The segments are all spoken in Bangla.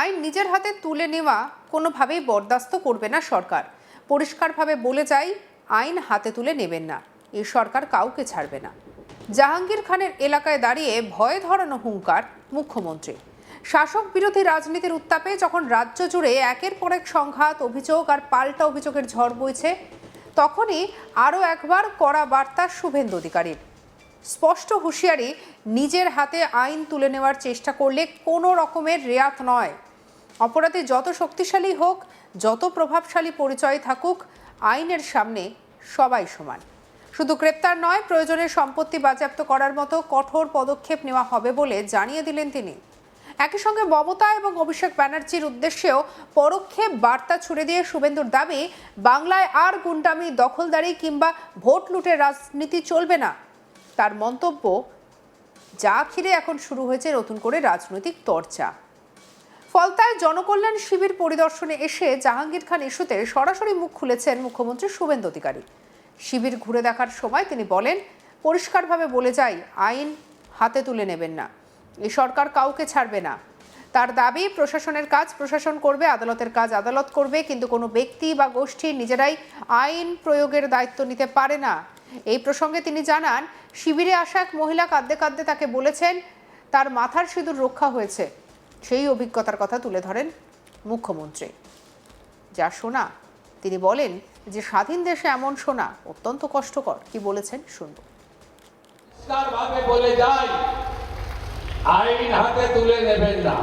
আইন নিজের হাতে তুলে নেওয়া কোনোভাবেই বরদাস্ত করবে না সরকার। পরিষ্কারভাবে বলে যাই, আইন হাতে তুলে নেবেন না। এই সরকার কাউকে ছাড়বে না। জাহাঙ্গীর খানের এলাকায় দাঁড়িয়ে ভয় ধরানো হুঙ্কার মুখ্যমন্ত্রী। শাসক বিরোধী রাজনীতির উত্তাপে যখন রাজ্য জুড়ে একের পর এক সংঘাত, অভিযোগ আর পাল্টা অভিযোগের ঝড় বইছে, তখনই আরও একবার কড়া বার্তা শুভেন্দু অধিকারীর। স্পষ্ট হুঁশিয়ারি, নিজের হাতে আইন তুলে নেওয়ার চেষ্টা করলে কোনো রকমের রেয়াত নয়। অপরাধী যত শক্তিশালী হোক, যত প্রভাবশালী পরিচয় থাকুক, আইনের সামনে সবাই সমান। শুধু গ্রেপ্তার নয়, প্রয়োজনে সম্পত্তি বাজেয়াপ্ত করার মতো কঠোর পদক্ষেপ নেওয়া হবে বলে জানিয়ে দিলেন তিনি। একই সঙ্গে মমতা এবং অভিষেক ব্যানার্জির উদ্দেশ্যেও পরোক্ষে বার্তা ছুড়ে দিয়ে শুভেন্দুর দাবি, বাংলায় আর গুন্ডামি, দখলদারি কিংবা ভোট লুটের রাজনীতি চলবে না। তার মন্তব্য, যা ঘিরে এখন শুরু হয়েছে নতুন করে রাজনৈতিক চর্চা। ফলতায় জনকল্যাণ শিবির পরিদর্শনে এসে জাহাঙ্গীর খান ইস্যুতে সরাসরি মুখ খুলেছেন মুখ্যমন্ত্রী শুভেন্দু অধিকারী। শিবির ঘুরে দেখার সময় তিনি বলেন, পরিষ্কারভাবে বলে যাই, আইন হাতে তুলে নেবেন না। এই সরকার কাউকে ছাড়বে না। তার দাবি, প্রশাসনের কাজ প্রশাসন করবে, আদালতের কাজ আদালত করবে, কিন্তু কোনো ব্যক্তি বা গোষ্ঠী নিজেরাই আইন প্রয়োগের দায়িত্ব নিতে পারে না। এই প্রসঙ্গে তিনি জানান, শিবিরে আসা এক মহিলা কাঁদতে কাঁদতে তাকে বলেছেন তার মাথার সিঁদুর রক্ষা হয়েছে। সেই অভিজ্ঞতার কথা তুলে ধরেন মুখ্যমন্ত্রী। যা শোনা, তিনি বলেন যে স্বাধীন দেশে এমন শোনা অত্যন্ত কষ্টকর। কি বলেছেন শুনব। বলে যাই, আইন হাতে তুলে নেবেন না।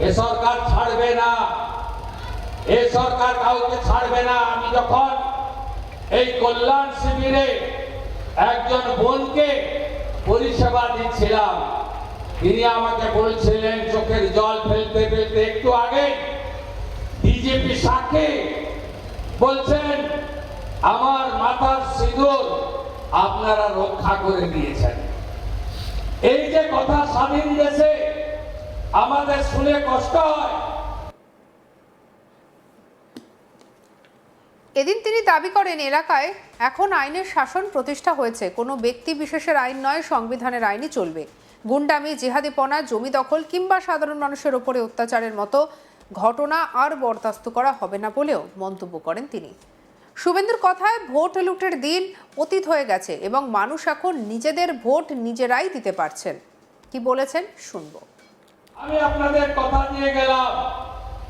এ সরকার ছাড়বে না, এ সরকার কাউকে ছাড়বে না। আমি যখন এই কল্যাণ শিবিরে একজন বোনকে পরিষেবা দিচ্ছিলাম, তিনি আমাকে বলছিলেন, চোখের জল ফেলতে ফেলতে একটু আগে, বিজেপি সাক্ষী বলছেন, আমার মাথার সিঁদুর আপনারা রক্ষা করে দিয়েছেন। এই যে কথা স্বাধীন দেশে আমাদের শুনে কষ্ট হয়। এদিন তিনি দাবি করেন, এলাকায় এখন আইনের শাসন প্রতিষ্ঠা হয়েছে। কোনো ব্যক্তি বিশেষের আইন নয়, সংবিধানের আইনই চলবে। গুন্ডামি, জিহাদিপনা, জমি দখল কিংবা সাধারণ মানুষের ওপরে অত্যাচারের মতো ঘটনা আর বরদাস্ত করা হবে না বলেও মন্তব্য করেন তিনি। শুভেন্দুর কথায়, ভোট লুটের দিন অতীত হয়ে গেছে এবং মানুষ এখন নিজেদের ভোট নিজেরাই দিতে পারছেন। কি বলেছেন শুনবো। আমি আপনাদের কথা দিয়ে গেলাম,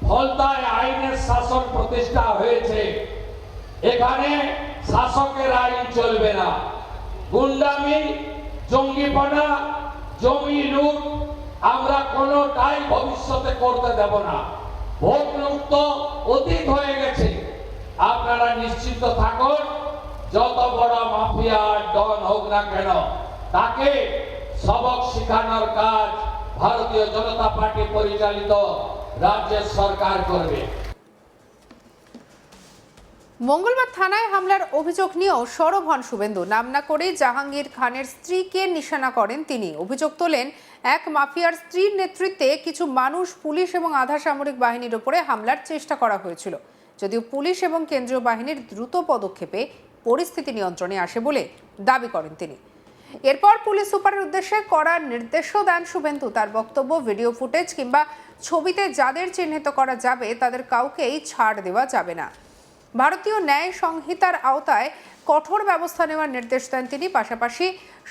ফলতায় আইনের শাসন প্রতিষ্ঠা হয়েছে। এখানে শাসকের আইন চলবে না। গুন্ডামি, জঙ্গিপনা, জমি লুট আমরা কোনোটাই ভবিষ্যতে করতে দেব না। ভোট লুট তো অতীত হয়ে গেছে। আপনারা নিশ্চিত থাকুন, যত বড় মাফিয়া ডন হোক না কেন, তাকে সবক শেখানোর কাজ ভারতীয় জনতা পার্টি পরিচালিত রাজ্যের সরকার করবে। মঙ্গলবার থানায় হামলার অভিযোগ নিয়েও সরব হন শুভেন্দু। নাম না করেই জাহাঙ্গীর খানের স্ত্রীকে নিশানা করেন তিনি। অভিযোগ তোলেন, এক মাফিয়ার স্ত্রীর নেতৃত্বে কিছু মানুষ, পুলিশ এবং আধা সামরিক বাহিনীর উপরে হামলার চেষ্টা করা হয়েছিল। যদিও পুলিশ এবং কেন্দ্রীয় বাহিনীর দ্রুত পদক্ষেপে পরিস্থিতি নিয়ন্ত্রণে আসে বলে দাবি করেন তিনি। এরপর পুলিশ সুপারের উদ্দেশ্যে কড়া নির্দেশও দেন শুভেন্দু। তার বক্তব্য, ভিডিও ফুটেজ কিংবা ছবিতে যাদের চিহ্নিত করা যাবে তাদের কাউকেই ছাড় দেওয়া যাবে না। ভারতীয় ন্যায় সংহিতার আওতায় কঠোর ব্যবস্থা নেওয়ার নির্দেশ দেন তিনি। পাশাপাশি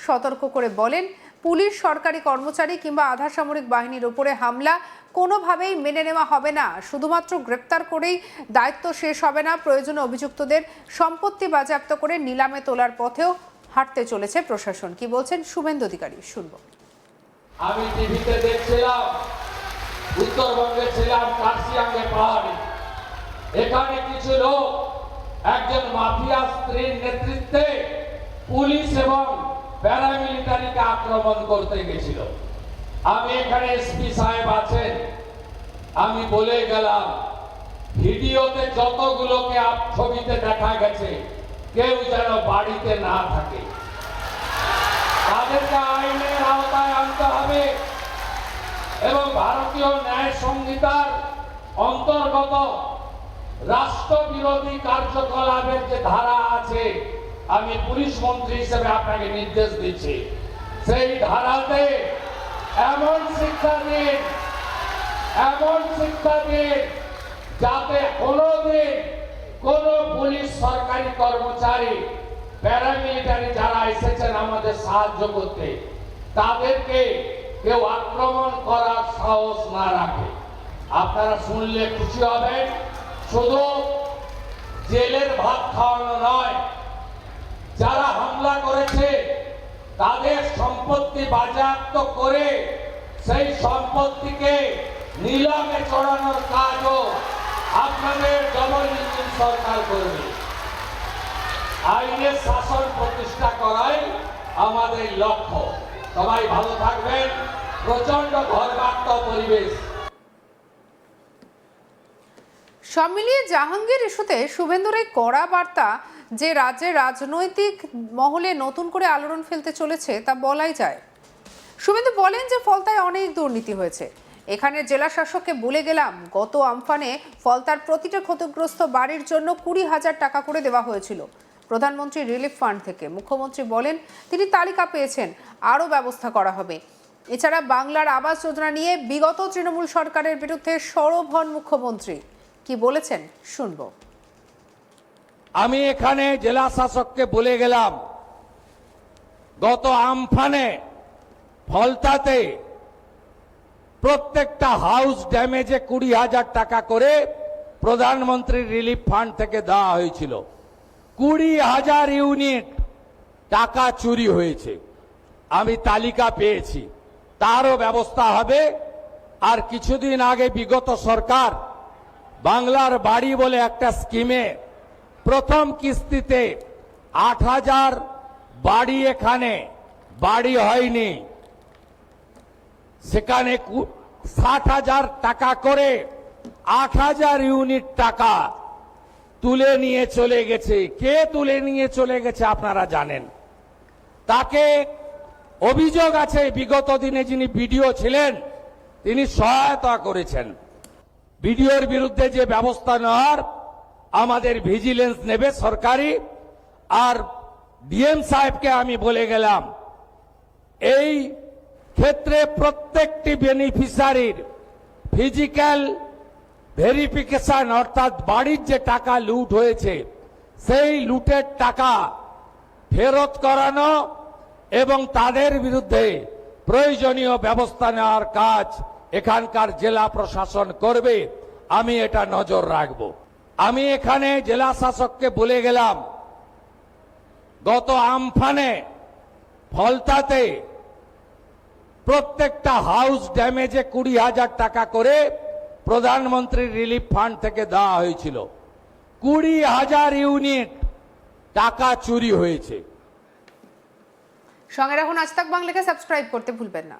সতর্ক করে বলেন, পুলিশ, সরকারি কর্মচারী কিংবা আধা সামরিক বাহিনীর উপরে হামলা কোনোভাবেই মেনে নেওয়া হবে না। শুধুমাত্র গ্রেপ্তার করেই দায়িত্ব শেষ হবে না। প্রয়োজনে অভিযুক্তদের সম্পত্তি বাজেয়াপ্ত করে নিলামে তোলার পথেও হাঁটতে চলেছে প্রশাসন। কি বলছেন শুভেন্দু অধিকারী শুনবো। আমি টিভিতে দেখছিলাম, উত্তরবঙ্গে ছিলাম, কার্শিয়াঙ্গে পাহাড়ে। এখানে কিছু লোক একজন মাফিয়া স্ত্রীর নেতৃত্বে পুলিশ এবং প্যারামিলিটারিকে আক্রমণ করতে গেছিল। আমি এখানে এসপি সাহেব আছেন, আমি বলে গেলাম, ভিডিওতে যতগুলোকে ছবিতে দেখা গেছে কেউ যেন বাড়িতে না থাকে। তাদেরকে আইনের আওতায় আনতে হবে এবং ভারতীয় ন্যায় সংহিতার অন্তর্গত রাষ্ট্রবিরোধী কার্যকলাপের যে ধারা আছে, আমি পুলিশ মন্ত্রী হিসেবে আপনাকে নির্দেশ দিচ্ছি, সেই ধারাতে এমন শিক্ষা দিন এমন শিক্ষা দিন যাতে কোনোদিন কোন পুলিশ সরকারি কর্মচারী প্যারামিলিটারি যারা এসেছেন আমাদের সাহায্য করতে তাদেরকে কেউ আক্রমণ করার সাহস না রাখে। আপনারা শুনলে খুশি হবেন, শুধু জেলের ভাত খাওয়ানো নয়, যারা হামলা করেছে তাদের সম্পত্তি বাজেয়াপ্ত করে সেই সম্পত্তিকে নিলামে চড়ানোর কাজও আপনাদের ডবল ইঞ্জিন সরকার করবে। আইনের শাসন প্রতিষ্ঠা করাই আমাদের লক্ষ্য। সবাই ভালো থাকবেন। প্রচন্ড ঘরবাক্ত পরিবেশ। সব মিলিয়ে জাহাঙ্গীর ইস্যুতে শুভেন্দুর এই কড়া বার্তা যে রাজ্যের রাজনৈতিক মহলে নতুন করে আলোড়ন ফেলতে চলেছে তা বলাই যায়। শুভেন্দু বলেন যে ফলতায় অনেক দুর্নীতি হয়েছে। এখানে জেলা শাসককে বলে গেলাম, গত আমফানে ফলতার প্রতিটা ক্ষতিগ্রস্ত বাড়ির জন্য 20,000 টাকা করে দেওয়া হয়েছিল প্রধানমন্ত্রী রিলিফ ফান্ড থেকে। মুখ্যমন্ত্রী বলেন তিনি তালিকা পেয়েছেন, আরও ব্যবস্থা করা হবে। এছাড়া বাংলার আবাস যোজনা নিয়ে বিগত তৃণমূল সরকারের বিরুদ্ধে সরব হন মুখ্যমন্ত্রী। কি বলেছেন শুনবো। আমি এখানে জেলা শাসককে বলে গেলাম, গত আমফানে ফলতাতে প্রত্যেকটা হাউস ড্যামেজে 20,000 টাকা করে প্রধানমন্ত্রী রিলিফ ফান্ড থেকে দেওয়া হয়েছিল। 20,000 ইউনিট টাকা চুরি হয়েছে, আমি তালিকা পেয়েছি, তারও ব্যবস্থা হবে। আর কিছুদিন আগে বিগত সরকার বাংলার বাড়ি বলে একটা স্কিমে প্রথম কিস্তিতে 8,000 বাড়ি, এখানে বাড়ি হয়নি, সেখানে 60,000 টাকা করে 8,000 ইউনিট টাকা তুলে নিয়ে চলে গেছে। কে তুলে নিয়ে চলে গেছে আপনারা জানেন। তাকে অভিযোগ আছে বিগত দিনে যিনি বিডিও ছিলেন তিনি সহায়তা করেছেন। বিডিওর বিরুদ্ধে যে ব্যবস্থা নেওয়ার আমাদের ভিজিলেন্স নেবে সরকারি। আর ডিএম সাহেবকে আমি বলে গেলাম, এই ক্ষেত্রে প্রত্যেকটি বেনিফিশিয়ারির ফিজিক্যাল ভেরিফিকেশন, অর্থাৎ বাড়ির যে টাকা লুট হয়েছে সেই লুটের টাকা ফেরত করানো এবং তাদের বিরুদ্ধে প্রয়োজনীয় ব্যবস্থা নেওয়ার কাজ এখানকার জেলা প্রশাসন করবে। আমি এটা নজর রাখব। আমি এখানে জেলা শাসককে বলে গেলাম, গত আমফানে ফলতাতে প্রত্যেকটা হাউস ড্যামেজে 20,000 টাকা করে প্রধানমন্ত্রী রিলিফ ফান্ড থেকে দেওয়া হয়েছিল। 20,000 ইউনিট টাকা চুরি হয়েছে। সঙ্গে রাখুন আজ তাক বাংলাকে সাবস্ক্রাইব করতে ভুলবেন না।